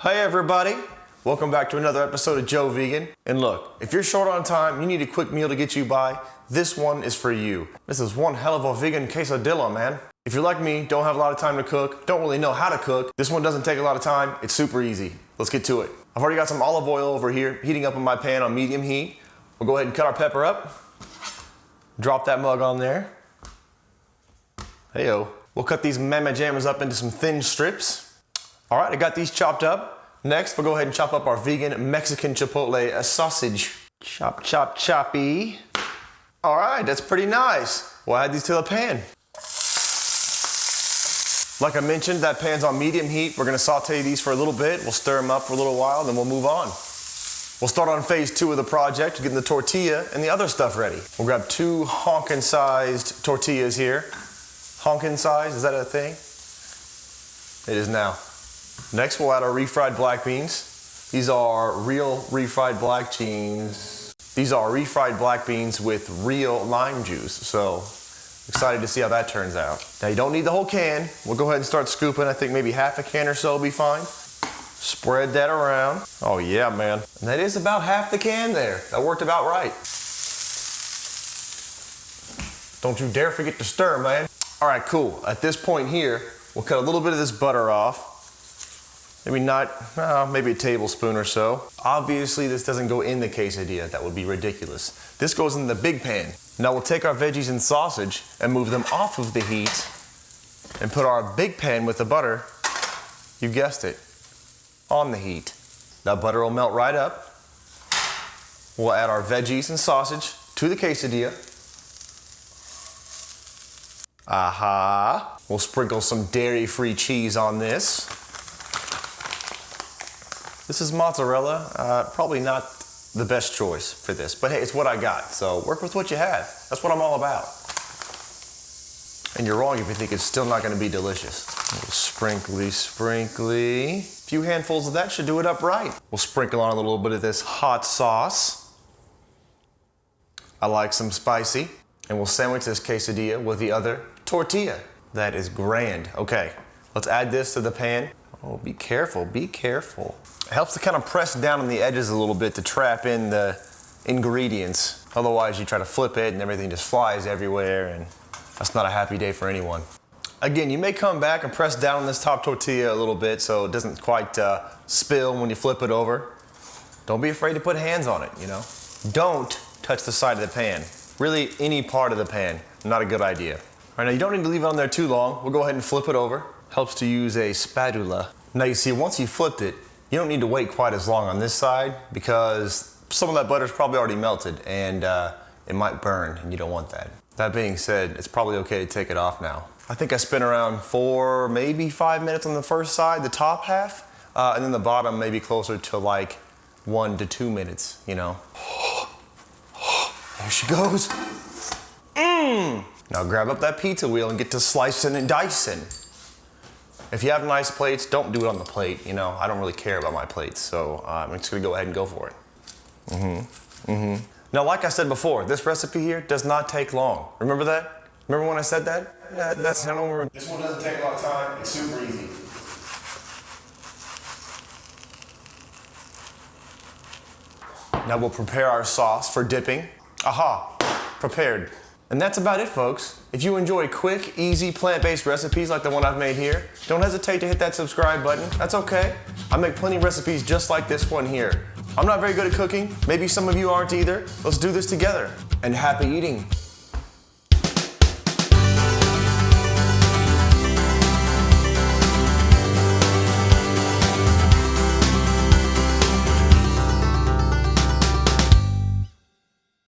Hey everybody, welcome back to another episode of Joe Vegan. And look, if you're short on time, you need a quick meal to get you by, this one is for you. This is one hell of a vegan quesadilla, man. If you're like me, don't have a lot of time to cook, don't really know how to cook, this one doesn't take a lot of time, it's super easy. Let's get to it. I've already got some olive oil over here, heating up in my pan on medium heat. We'll go ahead and cut our pepper up. Drop that mug on there. Heyo. We'll cut these mamma jammers up into some thin strips. All right, I got these chopped up. Next, we'll go ahead and chop up our vegan Mexican chipotle sausage. Chop, chop, choppy. All right, that's pretty nice. We'll add these to the pan. Like I mentioned, that pan's on medium heat. We're gonna saute these for a little bit. We'll stir them up for a little while, then we'll move on. We'll start on phase 2 of the project, getting the tortilla and the other stuff ready. We'll grab 2 honkin'-sized tortillas here. Honkin' size, is that a thing? It is now. Next, we'll add our refried black beans. These are real refried black beans. These are refried black beans with real lime juice. So, excited to see how that turns out. Now, you don't need the whole can. We'll go ahead and start scooping. I think maybe half a can or so will be fine. Spread that around. Oh yeah, man. And that is about half the can there. That worked about right. Don't you dare forget to stir, man. All right, cool. At this point here, we'll cut a little bit of this butter off. Maybe a tablespoon or so. Obviously, this doesn't go in the quesadilla. That would be ridiculous. This goes in the big pan. Now we'll take our veggies and sausage and move them off of the heat and put our big pan with the butter, you guessed it, on the heat. That butter will melt right up. We'll add our veggies and sausage to the quesadilla. Aha. We'll sprinkle some dairy-free cheese on this. This is mozzarella, probably not the best choice for this, but hey, it's what I got, so work with what you have. That's what I'm all about. And you're wrong if you think it's still not gonna be delicious. Sprinkly, sprinkly. A few handfuls of that should do it up right. We'll sprinkle on a little bit of this hot sauce. I like some spicy. And we'll sandwich this quesadilla with the other tortilla. That is grand. Okay, let's add this to the pan. Oh, be careful, be careful. It helps to kind of press down on the edges a little bit to trap in the ingredients. Otherwise, you try to flip it and everything just flies everywhere, and that's not a happy day for anyone. Again, you may come back and press down on this top tortilla a little bit so it doesn't quite spill when you flip it over. Don't be afraid to put hands on it, you know. Don't touch the side of the pan. Really, any part of the pan, not a good idea. All right, now you don't need to leave it on there too long. We'll go ahead and flip it over. Helps to use a spatula. Now you see, once you flipped it, you don't need to wait quite as long on this side because some of that butter's probably already melted and it might burn and you don't want that. That being said, it's probably okay to take it off now. I think I spent around 4, maybe 5 minutes on the first side, the top half, and then the bottom maybe closer to like 1 to 2 minutes, you know. There she goes. Now grab up that pizza wheel and get to slicing and dicing. If you have nice plates, don't do it on the plate. You know, I don't really care about my plates, so I'm just gonna go ahead and go for it. Now, like I said before, this recipe here does not take long. Remember that? Remember when I said that? Yeah, that's not over. This one doesn't take a lot of time. It's super easy. Now we'll prepare our sauce for dipping. Aha, prepared. And that's about it, folks. If you enjoy quick, easy, plant-based recipes like the one I've made here, don't hesitate to hit that subscribe button. That's okay. I make plenty of recipes just like this one here. I'm not very good at cooking. Maybe some of you aren't either. Let's do this together. And happy eating.